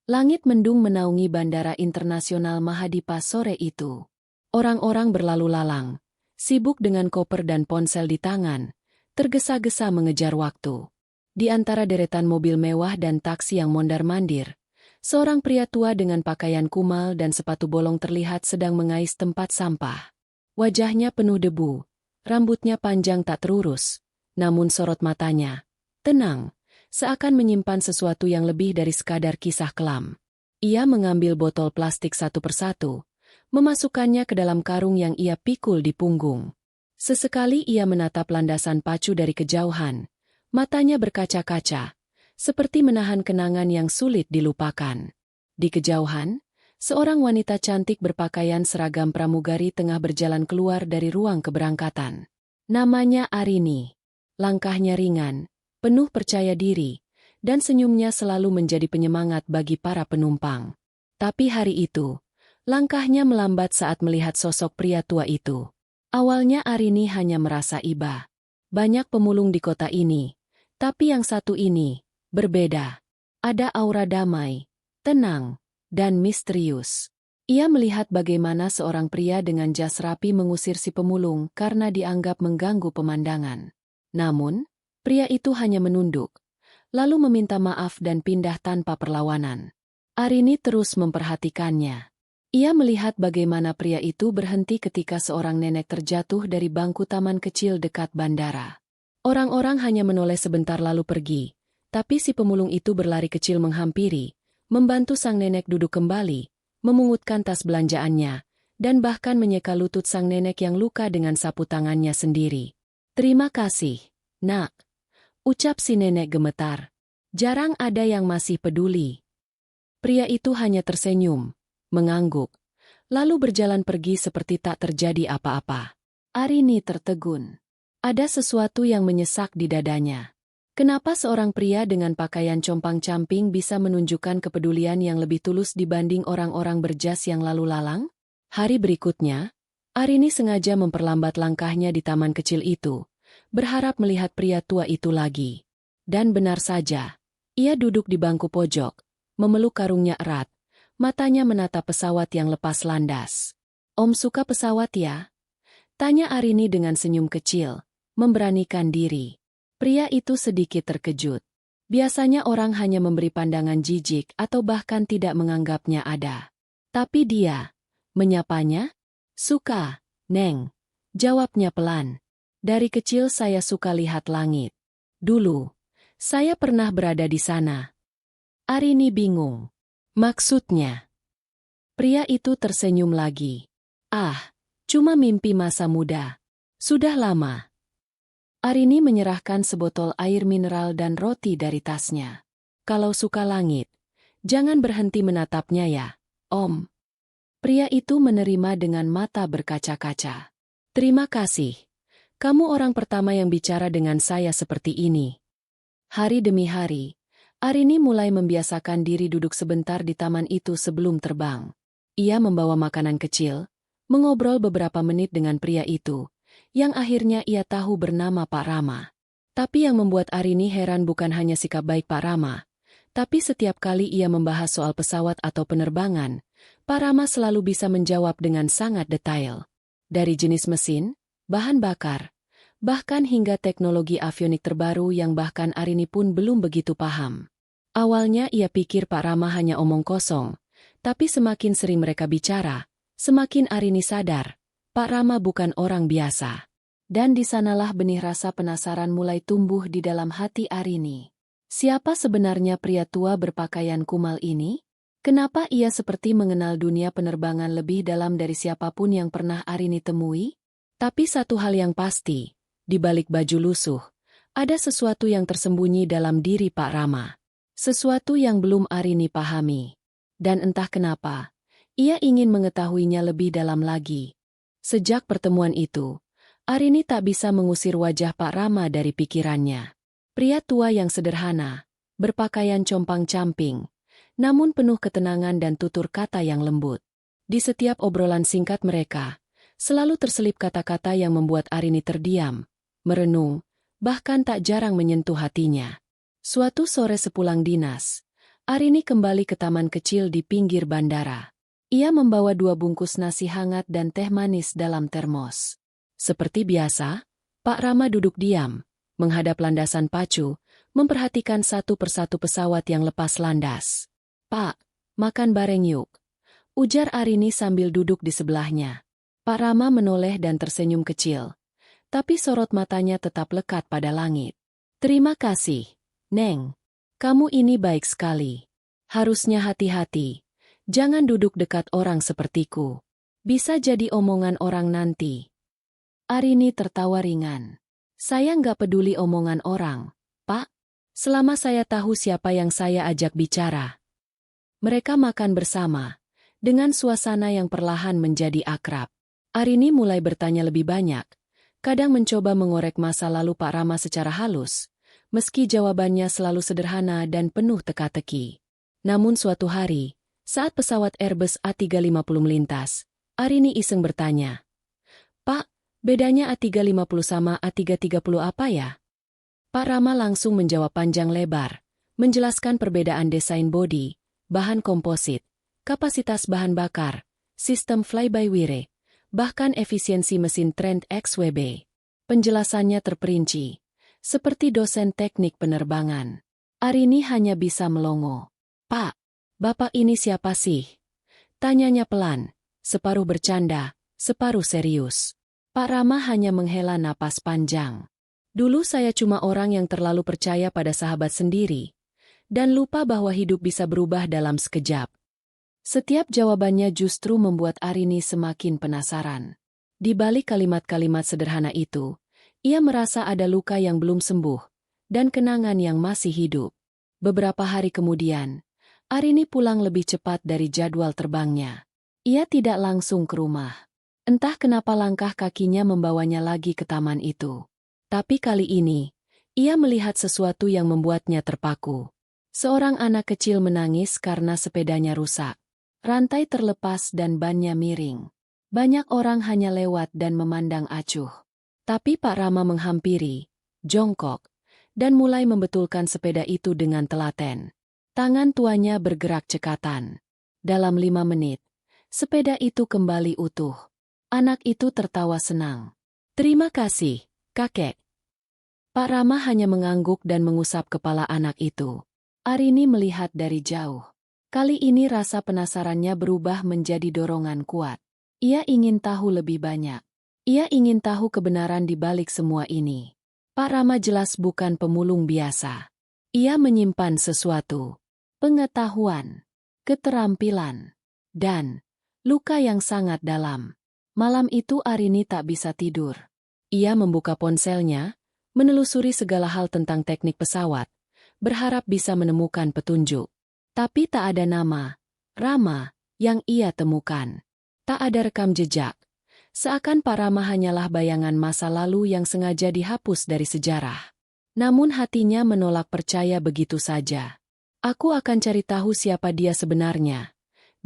Langit mendung menaungi Bandara Internasional Mahadipa sore itu. Orang-orang berlalu lalang, sibuk dengan koper dan ponsel di tangan, tergesa-gesa mengejar waktu. Di antara deretan mobil mewah dan taksi yang mondar-mandir, seorang pria tua dengan pakaian kumal dan sepatu bolong terlihat sedang mengais tempat sampah. Wajahnya penuh debu, rambutnya panjang tak terurus, namun sorot matanya tenang, seakan menyimpan sesuatu yang lebih dari sekadar kisah kelam. Ia mengambil botol plastik satu persatu, memasukkannya ke dalam karung yang ia pikul di punggung. Sesekali ia menatap landasan pacu dari kejauhan, matanya berkaca-kaca, seperti menahan kenangan yang sulit dilupakan. Di kejauhan, seorang wanita cantik berpakaian seragam pramugari tengah berjalan keluar dari ruang keberangkatan. Namanya Arini. Langkahnya ringan, penuh percaya diri, dan senyumnya selalu menjadi penyemangat bagi para penumpang. Tapi hari itu, langkahnya melambat saat melihat sosok pria tua itu. Awalnya Arini hanya merasa iba. Banyak pemulung di kota ini, tapi yang satu ini berbeda. Ada aura damai, tenang, dan misterius. Ia melihat bagaimana seorang pria dengan jas rapi mengusir si pemulung karena dianggap mengganggu pemandangan. Namun, pria itu hanya menunduk, lalu meminta maaf dan pindah tanpa perlawanan. Arini terus memperhatikannya. Ia melihat bagaimana pria itu berhenti ketika seorang nenek terjatuh dari bangku taman kecil dekat bandara. Orang-orang hanya menoleh sebentar lalu pergi, tapi si pemulung itu berlari kecil menghampiri, membantu sang nenek duduk kembali, memungutkan tas belanjaannya, dan bahkan menyeka lutut sang nenek yang luka dengan sapu tangannya sendiri. "Terima kasih, Nak," ucap si nenek gemetar. Jarang ada yang masih peduli. Pria itu hanya tersenyum, mengangguk, lalu berjalan pergi seperti tak terjadi apa-apa. Arini tertegun. Ada sesuatu yang menyesak di dadanya. Kenapa seorang pria dengan pakaian compang-camping bisa menunjukkan kepedulian yang lebih tulus dibanding orang-orang berjas yang lalu lalang? Hari berikutnya, Arini sengaja memperlambat langkahnya di taman kecil itu, berharap melihat pria tua itu lagi. Dan benar saja, ia duduk di bangku pojok, memeluk karungnya erat, matanya menatap pesawat yang lepas landas. "Om suka pesawat ya?" tanya Arini dengan senyum kecil, memberanikan diri. Pria itu sedikit terkejut. Biasanya orang hanya memberi pandangan jijik atau bahkan tidak menganggapnya ada. Tapi dia menyapanya. "Suka, Neng," jawabnya pelan. "Dari kecil saya suka lihat langit. Dulu, saya pernah berada di sana." Arini bingung. Maksudnya? Pria itu tersenyum lagi. "Ah, cuma mimpi masa muda. Sudah lama." Arini menyerahkan sebotol air mineral dan roti dari tasnya. "Kalau suka langit, jangan berhenti menatapnya ya, Om." Pria itu menerima dengan mata berkaca-kaca. "Terima kasih. Kamu orang pertama yang bicara dengan saya seperti ini." Hari demi hari, Arini mulai membiasakan diri duduk sebentar di taman itu sebelum terbang. Ia membawa makanan kecil, mengobrol beberapa menit dengan pria itu, yang akhirnya ia tahu bernama Pak Rama. Tapi yang membuat Arini heran bukan hanya sikap baik Pak Rama, tapi setiap kali ia membahas soal pesawat atau penerbangan, Pak Rama selalu bisa menjawab dengan sangat detail. Dari jenis mesin, bahan bakar, bahkan hingga teknologi avionik terbaru yang bahkan Arini pun belum begitu paham. Awalnya ia pikir Pak Rama hanya omong kosong, tapi semakin sering mereka bicara, semakin Arini sadar, Pak Rama bukan orang biasa. Dan di sanalah benih rasa penasaran mulai tumbuh di dalam hati Arini. Siapa sebenarnya pria tua berpakaian kumal ini? Kenapa ia seperti mengenal dunia penerbangan lebih dalam dari siapapun yang pernah Arini temui? Tapi satu hal yang pasti, di balik baju lusuh, ada sesuatu yang tersembunyi dalam diri Pak Rama. Sesuatu yang belum Arini pahami. Dan entah kenapa, ia ingin mengetahuinya lebih dalam lagi. Sejak pertemuan itu, Arini tak bisa mengusir wajah Pak Rama dari pikirannya. Pria tua yang sederhana, berpakaian compang-camping, namun penuh ketenangan dan tutur kata yang lembut. Di setiap obrolan singkat mereka, selalu terselip kata-kata yang membuat Arini terdiam, merenung, bahkan tak jarang menyentuh hatinya. Suatu sore sepulang dinas, Arini kembali ke taman kecil di pinggir bandara. Ia membawa 2 bungkus nasi hangat dan teh manis dalam termos. Seperti biasa, Pak Rama duduk diam, menghadap landasan pacu, memperhatikan satu persatu pesawat yang lepas landas. "Pak, makan bareng yuk," ujar Arini sambil duduk di sebelahnya. Pak Rama menoleh dan tersenyum kecil, tapi sorot matanya tetap lekat pada langit. "Terima kasih, Neng. Kamu ini baik sekali. Harusnya hati-hati. Jangan duduk dekat orang sepertiku. Bisa jadi omongan orang nanti." Arini tertawa ringan. "Saya nggak peduli omongan orang, Pak. Selama saya tahu siapa yang saya ajak bicara." Mereka makan bersama, dengan suasana yang perlahan menjadi akrab. Arini mulai bertanya lebih banyak, kadang mencoba mengorek masa lalu Pak Rama secara halus, meski jawabannya selalu sederhana dan penuh teka-teki. Namun suatu hari, saat pesawat Airbus A350 melintas, Arini iseng bertanya, "Pak, bedanya A350 sama A330 apa ya?" Pak Rama langsung menjawab panjang lebar, menjelaskan perbedaan desain bodi, bahan komposit, kapasitas bahan bakar, sistem fly-by-wire, bahkan efisiensi mesin Trent XWB. Penjelasannya terperinci, seperti dosen teknik penerbangan. Arini hanya bisa melongo. "Pak, Bapak ini siapa sih?" tanyanya pelan, separuh bercanda, separuh serius. Pak Rama hanya menghela napas panjang. "Dulu saya cuma orang yang terlalu percaya pada sahabat sendiri, dan lupa bahwa hidup bisa berubah dalam sekejap." Setiap jawabannya justru membuat Arini semakin penasaran. Di balik kalimat-kalimat sederhana itu, ia merasa ada luka yang belum sembuh, dan kenangan yang masih hidup. Beberapa hari kemudian, Arini pulang lebih cepat dari jadwal terbangnya. Ia tidak langsung ke rumah. Entah kenapa langkah kakinya membawanya lagi ke taman itu. Tapi kali ini, ia melihat sesuatu yang membuatnya terpaku. Seorang anak kecil menangis karena sepedanya rusak. Rantai terlepas dan bannya miring. Banyak orang hanya lewat dan memandang acuh. Tapi Pak Rama menghampiri, jongkok, dan mulai membetulkan sepeda itu dengan telaten. Tangan tuanya bergerak cekatan. Dalam 5 menit, sepeda itu kembali utuh. Anak itu tertawa senang. "Terima kasih, kakek." Pak Rama hanya mengangguk dan mengusap kepala anak itu. Arini melihat dari jauh. Kali ini rasa penasarannya berubah menjadi dorongan kuat. Ia ingin tahu lebih banyak. Ia ingin tahu kebenaran di balik semua ini. Pak Rama jelas bukan pemulung biasa. Ia menyimpan sesuatu. Pengetahuan, keterampilan, dan luka yang sangat dalam. Malam itu Arini tak bisa tidur. Ia membuka ponselnya, menelusuri segala hal tentang teknik pesawat, berharap bisa menemukan petunjuk. Tapi tak ada nama, Rama, yang ia temukan. Tak ada rekam jejak. Seakan Pak Rama hanyalah bayangan masa lalu yang sengaja dihapus dari sejarah. Namun hatinya menolak percaya begitu saja. "Aku akan cari tahu siapa dia sebenarnya,"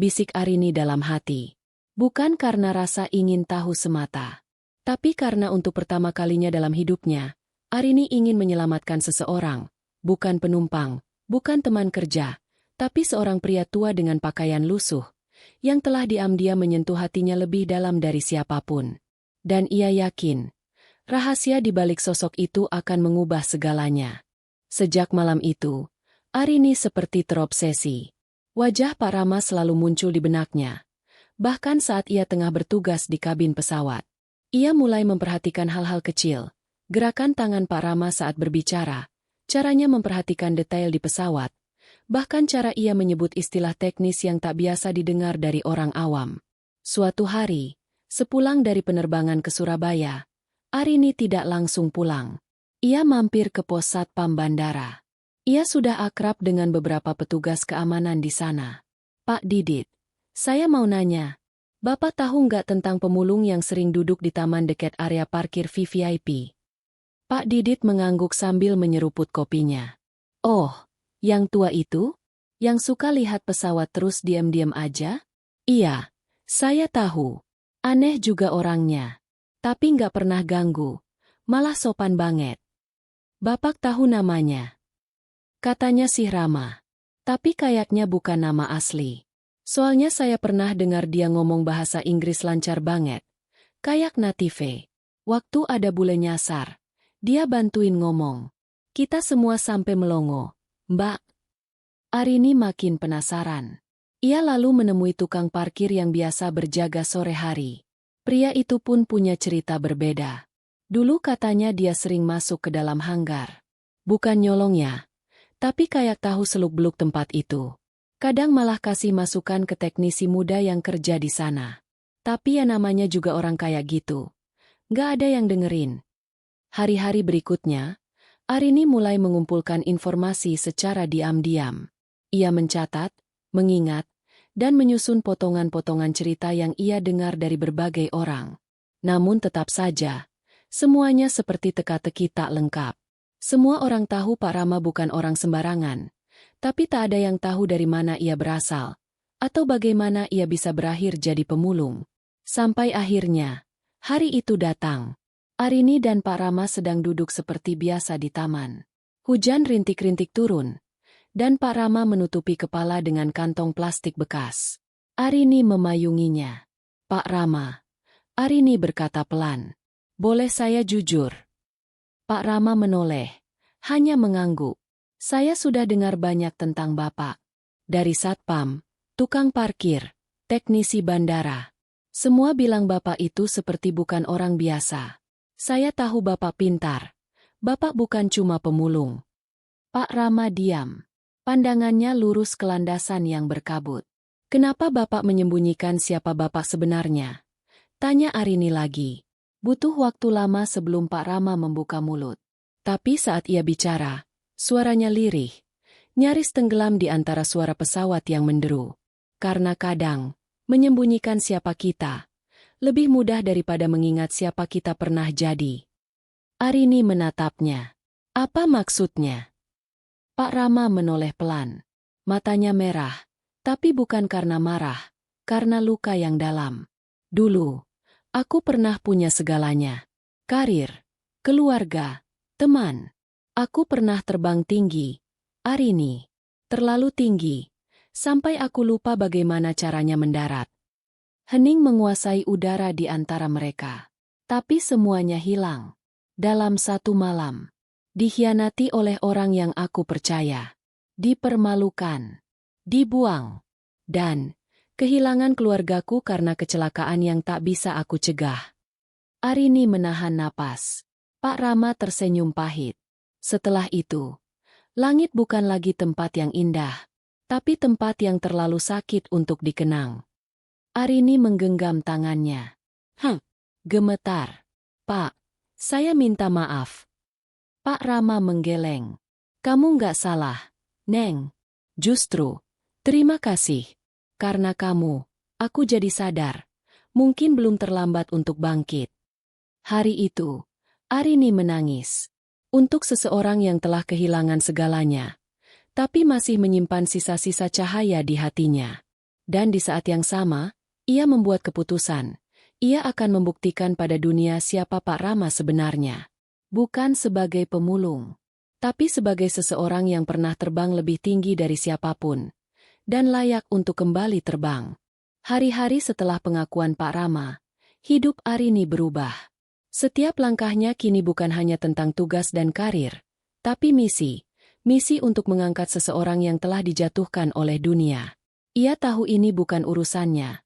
bisik Arini dalam hati. Bukan karena rasa ingin tahu semata, tapi karena untuk pertama kalinya dalam hidupnya, Arini ingin menyelamatkan seseorang, bukan penumpang, bukan teman kerja, tapi seorang pria tua dengan pakaian lusuh, yang telah diam-diam menyentuh hatinya lebih dalam dari siapapun. Dan ia yakin, rahasia di balik sosok itu akan mengubah segalanya. Sejak malam itu, Arini seperti terobsesi. Wajah Pak Rama selalu muncul di benaknya. Bahkan saat ia tengah bertugas di kabin pesawat. Ia mulai memperhatikan hal-hal kecil, gerakan tangan Pak Rama saat berbicara, caranya memperhatikan detail di pesawat, bahkan cara ia menyebut istilah teknis yang tak biasa didengar dari orang awam. Suatu hari, sepulang dari penerbangan ke Surabaya, Arini tidak langsung pulang. Ia mampir ke pos satpam bandara. Ia sudah akrab dengan beberapa petugas keamanan di sana. "Pak Didit, saya mau nanya, Bapak tahu nggak tentang pemulung yang sering duduk di taman dekat area parkir VVIP?" Pak Didit mengangguk sambil menyeruput kopinya. "Oh, yang tua itu? Yang suka lihat pesawat terus diam-diam aja?" "Iya, saya tahu. Aneh juga orangnya. Tapi nggak pernah ganggu. Malah sopan banget." "Bapak tahu namanya?" Katanya si Rama. Tapi kayaknya bukan nama asli. Soalnya saya pernah dengar dia ngomong bahasa Inggris lancar banget. Kayak native. Waktu ada bule nyasar, dia bantuin ngomong. Kita semua sampai melongo. Mbak. Arini makin penasaran. Ia lalu menemui tukang parkir yang biasa berjaga sore hari. Pria itu pun punya cerita berbeda. Dulu katanya dia sering masuk ke dalam hanggar. Bukan nyolongnya, tapi kayak tahu seluk-beluk tempat itu. Kadang malah kasih masukan ke teknisi muda yang kerja di sana. Tapi ya namanya juga orang kayak gitu. Nggak ada yang dengerin. Hari-hari berikutnya, Arini mulai mengumpulkan informasi secara diam-diam. Ia mencatat, mengingat, dan menyusun potongan-potongan cerita yang ia dengar dari berbagai orang. Namun tetap saja, semuanya seperti teka-teki tak lengkap. Semua orang tahu Pak Rama bukan orang sembarangan, tapi tak ada yang tahu dari mana ia berasal, atau bagaimana ia bisa berakhir jadi pemulung. Sampai akhirnya, hari itu datang. Arini dan Pak Rama sedang duduk seperti biasa di taman. Hujan rintik-rintik turun, dan Pak Rama menutupi kepala dengan kantong plastik bekas. Arini memayunginya. Pak Rama. Arini berkata pelan. Boleh saya jujur? Pak Rama menoleh, hanya mengangguk. Saya sudah dengar banyak tentang Bapak. Dari satpam, tukang parkir, teknisi bandara. Semua bilang Bapak itu seperti bukan orang biasa. Saya tahu Bapak pintar. Bapak bukan cuma pemulung. Pak Rama diam. Pandangannya lurus ke landasan yang berkabut. Kenapa Bapak menyembunyikan siapa Bapak sebenarnya? Tanya Arini lagi. Butuh waktu lama sebelum Pak Rama membuka mulut. Tapi saat ia bicara, suaranya lirih. Nyaris tenggelam di antara suara pesawat yang menderu. Karena kadang, menyembunyikan siapa kita lebih mudah daripada mengingat siapa kita pernah jadi. Arini menatapnya. Apa maksudnya? Pak Rama menoleh pelan. Matanya merah, tapi bukan karena marah, karena luka yang dalam. Dulu, aku pernah punya segalanya. Karir, keluarga, teman. Aku pernah terbang tinggi. Arini, terlalu tinggi, sampai aku lupa bagaimana caranya mendarat. Hening menguasai udara di antara mereka. Tapi semuanya hilang. Dalam satu malam. Dikhianati oleh orang yang aku percaya. Dipermalukan. Dibuang. Dan kehilangan keluargaku karena kecelakaan yang tak bisa aku cegah. Arini menahan napas. Pak Rama tersenyum pahit. Setelah itu, langit bukan lagi tempat yang indah, tapi tempat yang terlalu sakit untuk dikenang. Arini menggenggam tangannya. Gemetar. Pak, saya minta maaf. Pak Rama menggeleng. Kamu nggak salah, Neng. Justru, terima kasih. Karena kamu, aku jadi sadar. Mungkin belum terlambat untuk bangkit. Hari itu, Arini menangis. Untuk seseorang yang telah kehilangan segalanya, tapi masih menyimpan sisa-sisa cahaya di hatinya. Dan di saat yang sama, ia membuat keputusan. Ia akan membuktikan pada dunia siapa Pak Rama sebenarnya. Bukan sebagai pemulung, tapi sebagai seseorang yang pernah terbang lebih tinggi dari siapapun, dan layak untuk kembali terbang. Hari-hari setelah pengakuan Pak Rama, hidup Arini berubah. Setiap langkahnya kini bukan hanya tentang tugas dan karir, tapi misi. Misi untuk mengangkat seseorang yang telah dijatuhkan oleh dunia. Ia tahu ini bukan urusannya.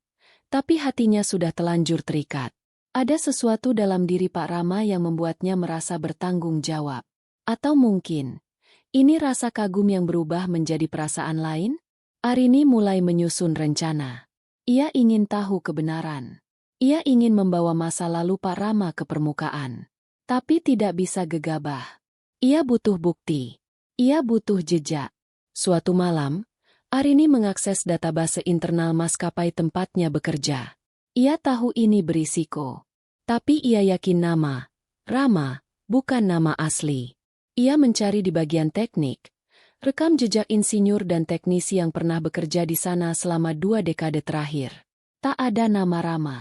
Tapi hatinya sudah telanjur terikat. Ada sesuatu dalam diri Pak Rama yang membuatnya merasa bertanggung jawab. Atau mungkin, ini rasa kagum yang berubah menjadi perasaan lain? Arini mulai menyusun rencana. Ia ingin tahu kebenaran. Ia ingin membawa masa lalu Pak Rama ke permukaan. Tapi tidak bisa gegabah. Ia butuh bukti. Ia butuh jejak. Suatu malam, Arini mengakses database internal maskapai tempatnya bekerja. Ia tahu ini berisiko. Tapi ia yakin nama Rama bukan nama asli. Ia mencari di bagian teknik, rekam jejak insinyur dan teknisi yang pernah bekerja di sana selama 2 dekade terakhir. Tak ada nama Rama.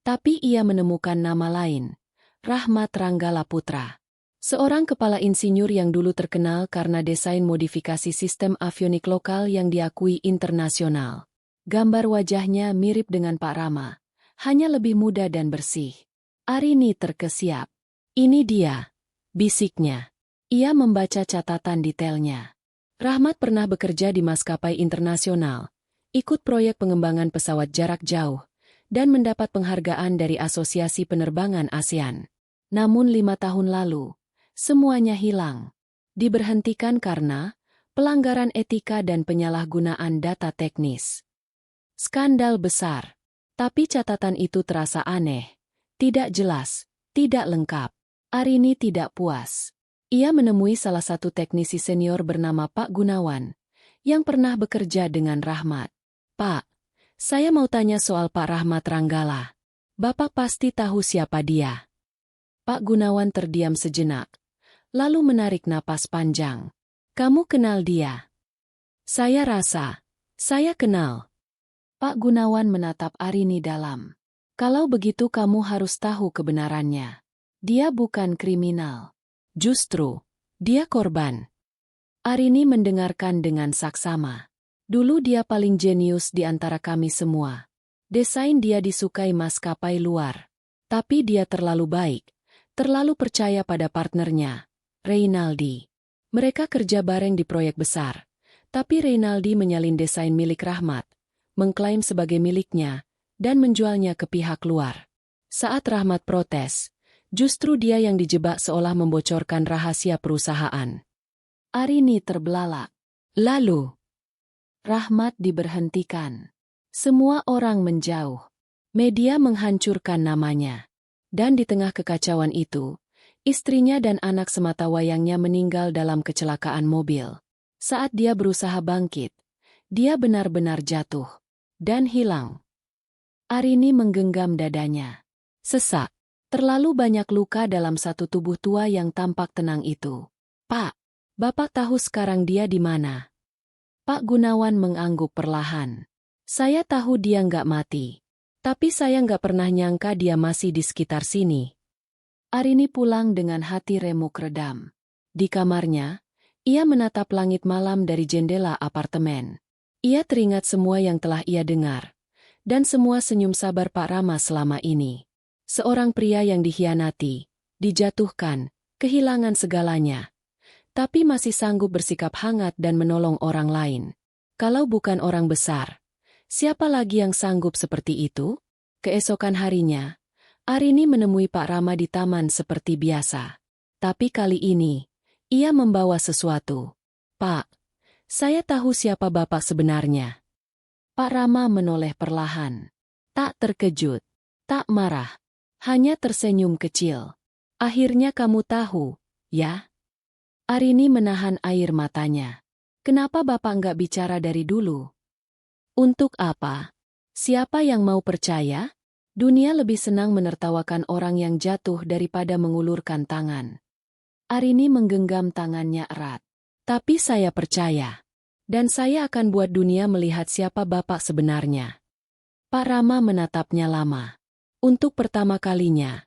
Tapi ia menemukan nama lain, Rahmat Ranggala Putra. Seorang kepala insinyur yang dulu terkenal karena desain modifikasi sistem avionik lokal yang diakui internasional. Gambar wajahnya mirip dengan Pak Rama, hanya lebih muda dan bersih. Arini terkesiap. Ini dia, bisiknya. Ia membaca catatan detailnya. Rahmat pernah bekerja di maskapai internasional, ikut proyek pengembangan pesawat jarak jauh, dan mendapat penghargaan dari Asosiasi Penerbangan ASEAN. Namun 5 tahun lalu, semuanya hilang. Diberhentikan karena pelanggaran etika dan penyalahgunaan data teknis. Skandal besar. Tapi catatan itu terasa aneh, tidak jelas, tidak lengkap. Arini tidak puas. Ia menemui salah satu teknisi senior bernama Pak Gunawan, yang pernah bekerja dengan Rahmat. Pak, saya mau tanya soal Pak Rahmat Ranggala. Bapak pasti tahu siapa dia. Pak Gunawan terdiam sejenak, lalu menarik napas panjang. Kamu kenal dia? Saya rasa, saya kenal. Pak Gunawan menatap Arini dalam. Kalau begitu kamu harus tahu kebenarannya. Dia bukan kriminal. Justru, dia korban. Arini mendengarkan dengan saksama. Dulu dia paling jenius di antara kami semua. Desain dia disukai maskapai luar. Tapi dia terlalu baik, terlalu percaya pada partnernya, Reynaldi. Mereka kerja bareng di proyek besar. Tapi Reynaldi menyalin desain milik Rahmat, mengklaim sebagai miliknya, dan menjualnya ke pihak luar. Saat Rahmat protes, justru dia yang dijebak seolah membocorkan rahasia perusahaan. Arini terbelalak. Lalu, Rahmat diberhentikan. Semua orang menjauh. Media menghancurkan namanya. Dan di tengah kekacauan itu, istrinya dan anak sematawayangnya meninggal dalam kecelakaan mobil. Saat dia berusaha bangkit, dia benar-benar jatuh dan hilang. Arini menggenggam dadanya. Sesak. Terlalu banyak luka dalam satu tubuh tua yang tampak tenang itu. Pak, Bapak tahu sekarang dia di mana? Pak Gunawan mengangguk perlahan. Saya tahu dia nggak mati. Tapi saya nggak pernah nyangka dia masih di sekitar sini. Arini pulang dengan hati remuk redam. Di kamarnya, ia menatap langit malam dari jendela apartemen. Ia teringat semua yang telah ia dengar. Dan semua senyum sabar Pak Rama selama ini. Seorang pria yang dikhianati, dijatuhkan, kehilangan segalanya. Tapi masih sanggup bersikap hangat dan menolong orang lain. Kalau bukan orang besar, siapa lagi yang sanggup seperti itu? Keesokan harinya, Arini menemui Pak Rama di taman seperti biasa. Tapi kali ini, ia membawa sesuatu. Pak, saya tahu siapa Bapak sebenarnya. Pak Rama menoleh perlahan. Tak terkejut, tak marah, hanya tersenyum kecil. Akhirnya kamu tahu, ya? Arini menahan air matanya. Kenapa Bapak nggak bicara dari dulu? Untuk apa? Siapa yang mau percaya? Dunia lebih senang menertawakan orang yang jatuh daripada mengulurkan tangan. Arini menggenggam tangannya erat. Tapi saya percaya. Dan saya akan buat dunia melihat siapa Bapak sebenarnya. Pak Rama menatapnya lama. Untuk pertama kalinya,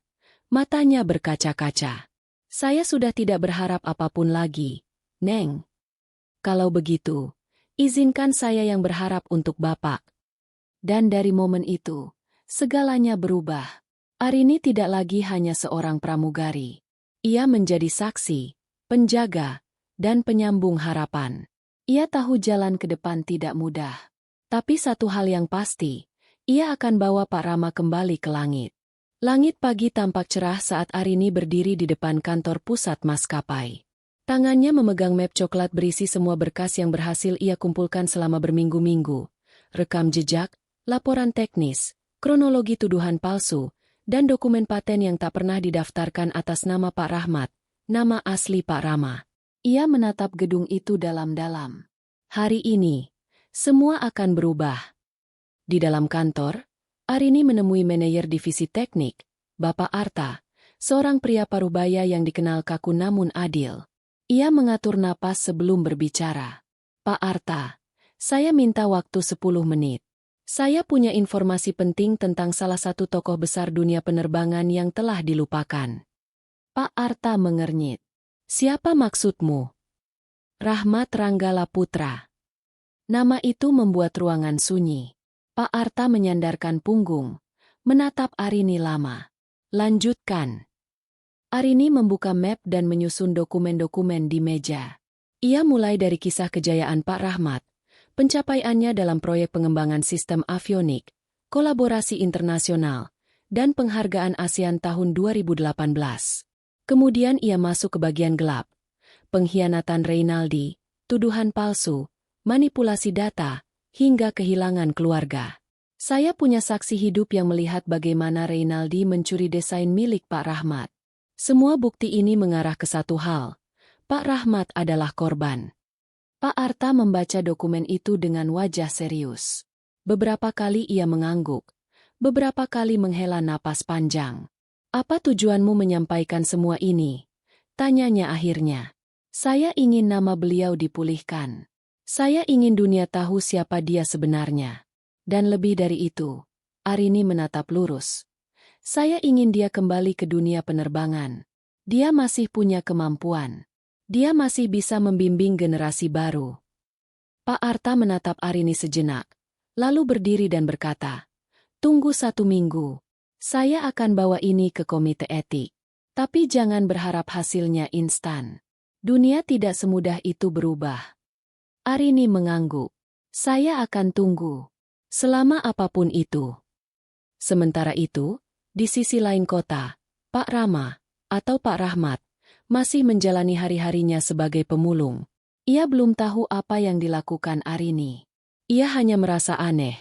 matanya berkaca-kaca. Saya sudah tidak berharap apapun lagi, Neng. Kalau begitu, izinkan saya yang berharap untuk Bapak. Dan dari momen itu, segalanya berubah. Arini tidak lagi hanya seorang pramugari. Ia menjadi saksi, penjaga, dan penyambung harapan. Ia tahu jalan ke depan tidak mudah. Tapi satu hal yang pasti, ia akan bawa Pak Rama kembali ke langit. Langit pagi tampak cerah saat Arini berdiri di depan kantor pusat maskapai. Tangannya memegang map coklat berisi semua berkas yang berhasil ia kumpulkan selama berminggu-minggu. Rekam jejak, laporan teknis, kronologi tuduhan palsu, dan dokumen paten yang tak pernah didaftarkan atas nama Pak Rahmat, nama asli Pak Rama. Ia menatap gedung itu dalam-dalam. Hari ini, semua akan berubah. Di dalam kantor, Arini menemui manajer divisi teknik, Bapak Arta, seorang pria parubaya yang dikenal kaku namun adil. Ia mengatur napas sebelum berbicara. Pak Arta, saya minta waktu 10 menit. Saya punya informasi penting tentang salah satu tokoh besar dunia penerbangan yang telah dilupakan. Pak Arta mengernyit. Siapa maksudmu? Rahmat Ranggala Putra. Nama itu membuat ruangan sunyi. Pak Arta menyandarkan punggung, menatap Arini lama. Lanjutkan. Arini membuka map dan menyusun dokumen-dokumen di meja. Ia mulai dari kisah kejayaan Pak Rahmat, pencapaiannya dalam proyek pengembangan sistem avionik, kolaborasi internasional, dan penghargaan ASEAN tahun 2018. Kemudian ia masuk ke bagian gelap. Pengkhianatan Reynaldi, tuduhan palsu, manipulasi data, hingga kehilangan keluarga. Saya punya saksi hidup yang melihat bagaimana Reynaldi mencuri desain milik Pak Rahmat. Semua bukti ini mengarah ke satu hal. Pak Rahmat adalah korban. Pak Arta membaca dokumen itu dengan wajah serius. Beberapa kali ia mengangguk. Beberapa kali menghela napas panjang. Apa tujuanmu menyampaikan semua ini? Tanyanya akhirnya. Saya ingin nama beliau dipulihkan. Saya ingin dunia tahu siapa dia sebenarnya. Dan lebih dari itu, Arini menatap lurus. Saya ingin dia kembali ke dunia penerbangan. Dia masih punya kemampuan. Dia masih bisa membimbing generasi baru. Pak Arta menatap Arini sejenak, lalu berdiri dan berkata, "Tunggu 1 minggu. Saya akan bawa ini ke komite etik. Tapi jangan berharap hasilnya instan. Dunia tidak semudah itu berubah." Arini mengangguk. "Saya akan tunggu. Selama apapun itu." Sementara itu, di sisi lain kota, Pak Rama, atau Pak Rahmat, masih menjalani hari-harinya sebagai pemulung. Ia belum tahu apa yang dilakukan Arini. Ia hanya merasa aneh.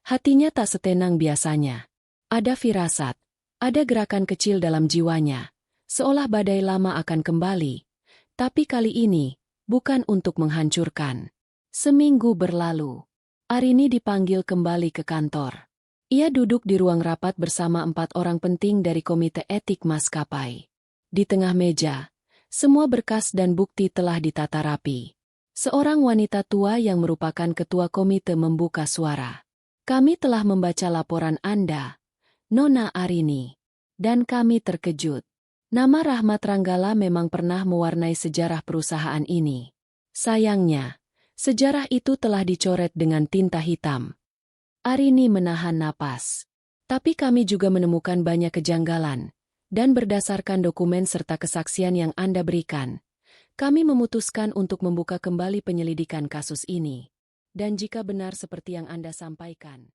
Hatinya tak setenang biasanya. Ada firasat, ada gerakan kecil dalam jiwanya, seolah badai lama akan kembali. Tapi kali ini, bukan untuk menghancurkan. Seminggu berlalu. Arini dipanggil kembali ke kantor. Ia duduk di ruang rapat bersama 4 orang penting dari komite etik maskapai. Di tengah meja, semua berkas dan bukti telah ditata rapi. Seorang wanita tua yang merupakan ketua komite membuka suara. "Kami telah membaca laporan Anda, Nona Arini. Dan kami terkejut. Nama Rahmat Ranggala memang pernah mewarnai sejarah perusahaan ini. Sayangnya, sejarah itu telah dicoret dengan tinta hitam." Arini menahan napas. "Tapi kami juga menemukan banyak kejanggalan. Dan berdasarkan dokumen serta kesaksian yang Anda berikan, kami memutuskan untuk membuka kembali penyelidikan kasus ini. Dan jika benar seperti yang Anda sampaikan..."